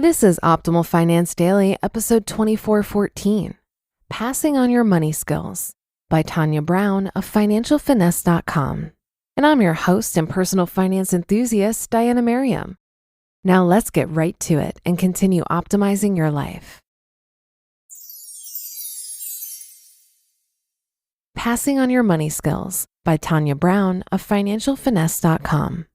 This is Optimal Finance Daily, episode 2414, Passing on Your Money Skills by Tania Brown of financialfinesse.com. And I'm your host and personal finance enthusiast, Diana Merriam. Now let's get right to it and continue optimizing your life. Passing on Your Money Skills by Tania Brown of financialfinesse.com.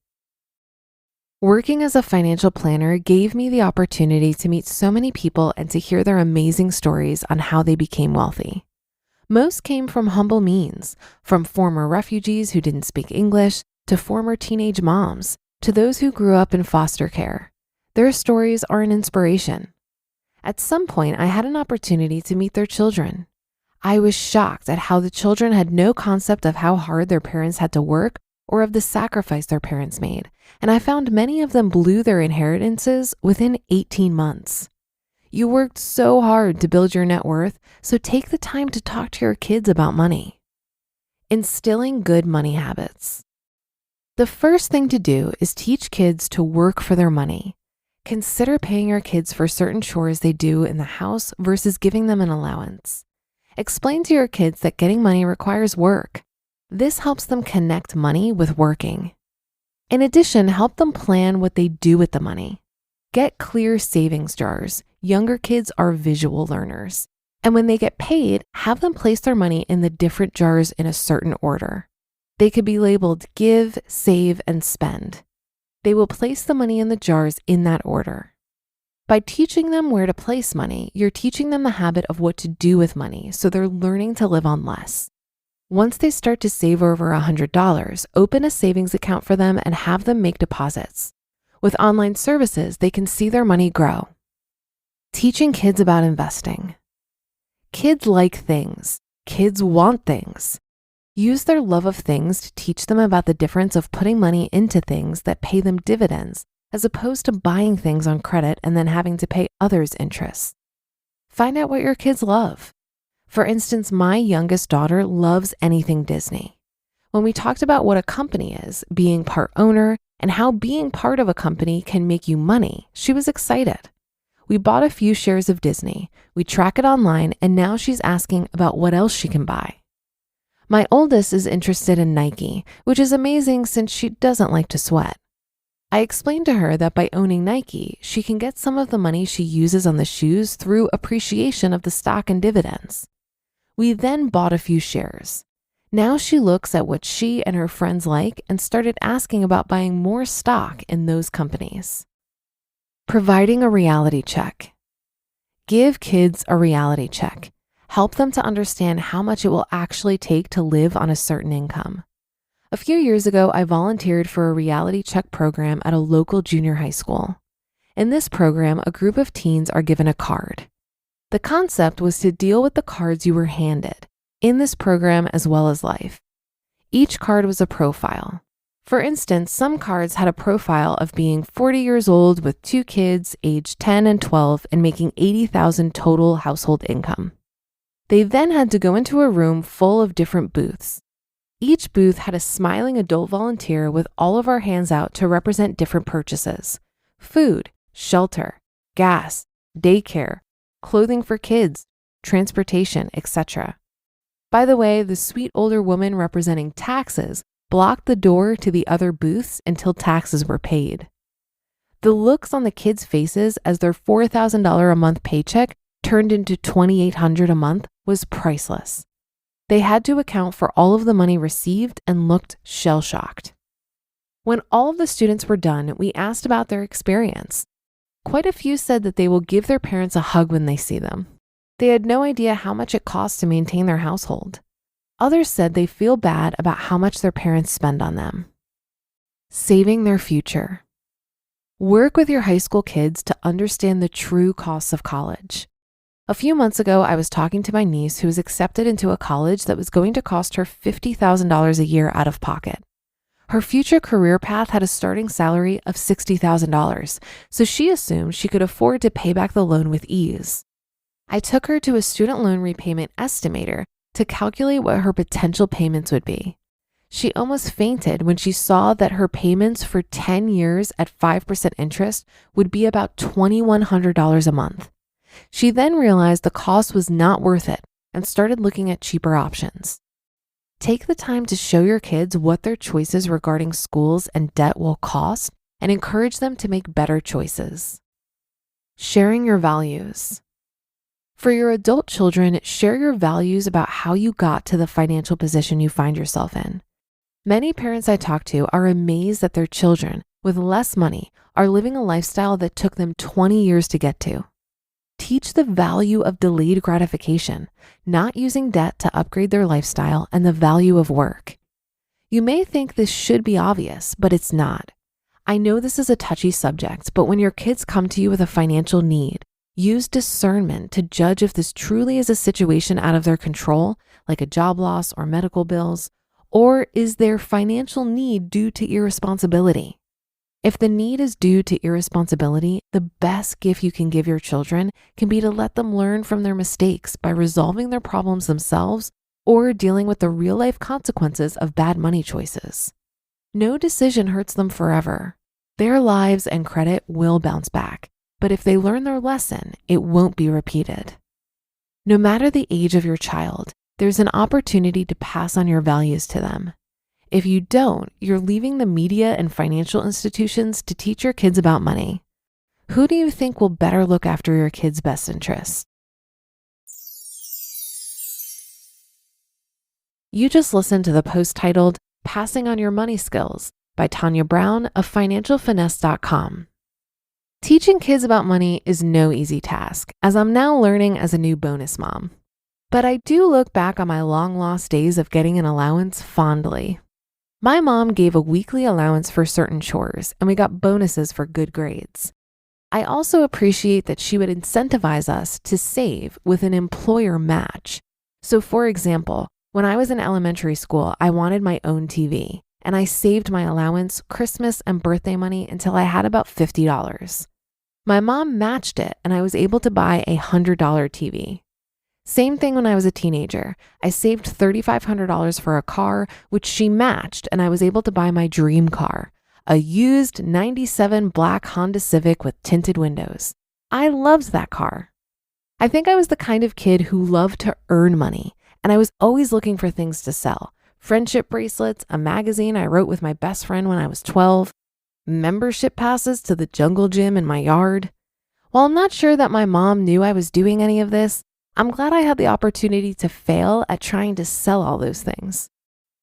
Working as a financial planner gave me the opportunity to meet so many people and to hear their amazing stories on how they became wealthy. Most came from humble means, from former refugees who didn't speak English, to former teenage moms, to those who grew up in foster care. Their stories are an inspiration. At some point, I had an opportunity to meet their children. I was shocked at how the children had no concept of how hard their parents had to work or of the sacrifice their parents made, and I found many of them blew their inheritances within 18 months. You worked so hard to build your net worth, so take the time to talk to your kids about money. Instilling good money habits. The first thing to do is teach kids to work for their money. Consider paying your kids for certain chores they do in the house versus giving them an allowance. Explain to your kids that getting money requires work. This helps them connect money with working. In addition, help them plan what they do with the money. Get clear savings jars. Younger kids are visual learners. And when they get paid, have them place their money in the different jars in a certain order. They could be labeled give, save, and spend. They will place the money in the jars in that order. By teaching them where to place money, you're teaching them the habit of what to do with money, so they're learning to live on less. Once they start to save over $100, open a savings account for them and have them make deposits. With online services, they can see their money grow. Teaching kids about investing. Kids like things. Kids want things. Use their love of things to teach them about the difference of putting money into things that pay them dividends, as opposed to buying things on credit and then having to pay others interest. Find out what your kids love. For instance, my youngest daughter loves anything Disney. When we talked about what a company is, being part owner, and how being part of a company can make you money, she was excited. We bought a few shares of Disney, we track it online, and now she's asking about what else she can buy. My oldest is interested in Nike, which is amazing since she doesn't like to sweat. I explained to her that by owning Nike, she can get some of the money she uses on the shoes through appreciation of the stock and dividends. We then bought a few shares. Now she looks at what she and her friends like and started asking about buying more stock in those companies. Providing a reality check. Give kids a reality check. Help them to understand how much it will actually take to live on a certain income. A few years ago, I volunteered for a reality check program at a local junior high school. In this program, a group of teens are given a card. The concept was to deal with the cards you were handed, in this program as well as life. Each card was a profile. For instance, some cards had a profile of being 40 years old with 2 kids, aged 10 and 12, and making $80,000 total household income. They then had to go into a room full of different booths. Each booth had a smiling adult volunteer with all of our hands out to represent different purchases: food, shelter, gas, daycare, clothing for kids, transportation, etc. By the way, the sweet older woman representing taxes blocked the door to the other booths until taxes were paid. The looks on the kids' faces as their $4,000 a month paycheck turned into $2,800 a month was priceless. They had to account for all of the money received and looked shell-shocked. When all of the students were done, we asked about their experience. Quite a few said that they will give their parents a hug when they see them. They had no idea how much it costs to maintain their household. Others said they feel bad about how much their parents spend on them. Saving their future. Work with your high school kids to understand the true costs of college. A few months ago, I was talking to my niece who was accepted into a college that was going to cost her $50,000 a year out of pocket. Her future career path had a starting salary of $60,000, so she assumed she could afford to pay back the loan with ease. I took her to a student loan repayment estimator to calculate what her potential payments would be. She almost fainted when she saw that her payments for 10 years at 5% interest would be about $2,100 a month. She then realized the cost was not worth it and started looking at cheaper options. Take the time to show your kids what their choices regarding schools and debt will cost and encourage them to make better choices. Sharing your values. For your adult children, share your values about how you got to the financial position you find yourself in. Many parents I talk to are amazed that their children with less money are living a lifestyle that took them 20 years to get to. Teach the value of delayed gratification, not using debt to upgrade their lifestyle, and the value of work. You may think this should be obvious, but it's not. I know this is a touchy subject, but when your kids come to you with a financial need, use discernment to judge if this truly is a situation out of their control, like a job loss or medical bills, or is their financial need due to irresponsibility? If the need is due to irresponsibility, the best gift you can give your children can be to let them learn from their mistakes by resolving their problems themselves or dealing with the real-life consequences of bad money choices. No decision hurts them forever. Their lives and credit will bounce back, but if they learn their lesson, it won't be repeated. No matter the age of your child, there's an opportunity to pass on your values to them. If you don't, you're leaving the media and financial institutions to teach your kids about money. Who do you think will better look after your kids' best interests? You just listened to the post titled, Passing on Your Money Skills by Tania Brown of financialfinesse.com. Teaching kids about money is no easy task, as I'm now learning as a new bonus mom. But I do look back on my long-lost days of getting an allowance fondly. My mom gave a weekly allowance for certain chores, and we got bonuses for good grades. I also appreciate that she would incentivize us to save with an employer match. So for example, when I was in elementary school, I wanted my own TV, and I saved my allowance, Christmas, and birthday money until I had about $50. My mom matched it, and I was able to buy a $100 TV. Same thing when I was a teenager. I saved $3,500 for a car, which she matched, and I was able to buy my dream car, a used 97 black Honda Civic with tinted windows. I loved that car. I think I was the kind of kid who loved to earn money, and I was always looking for things to sell. Friendship bracelets, a magazine I wrote with my best friend when I was 12, membership passes to the jungle gym in my yard. While I'm not sure that my mom knew I was doing any of this, I'm glad I had the opportunity to fail at trying to sell all those things.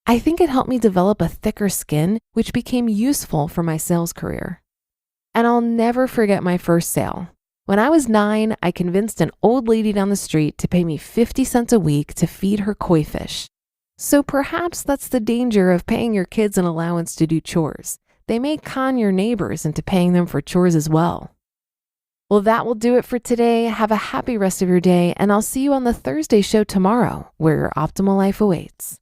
I think it helped me develop a thicker skin, which became useful for my sales career. And I'll never forget my first sale. When I was 9, I convinced an old lady down the street to pay me 50 cents a week to feed her koi fish. So perhaps that's the danger of paying your kids an allowance to do chores. They may con your neighbors into paying them for chores as well. Well, that will do it for today. Have a happy rest of your day, and I'll see you on the Thursday show tomorrow, where your optimal life awaits.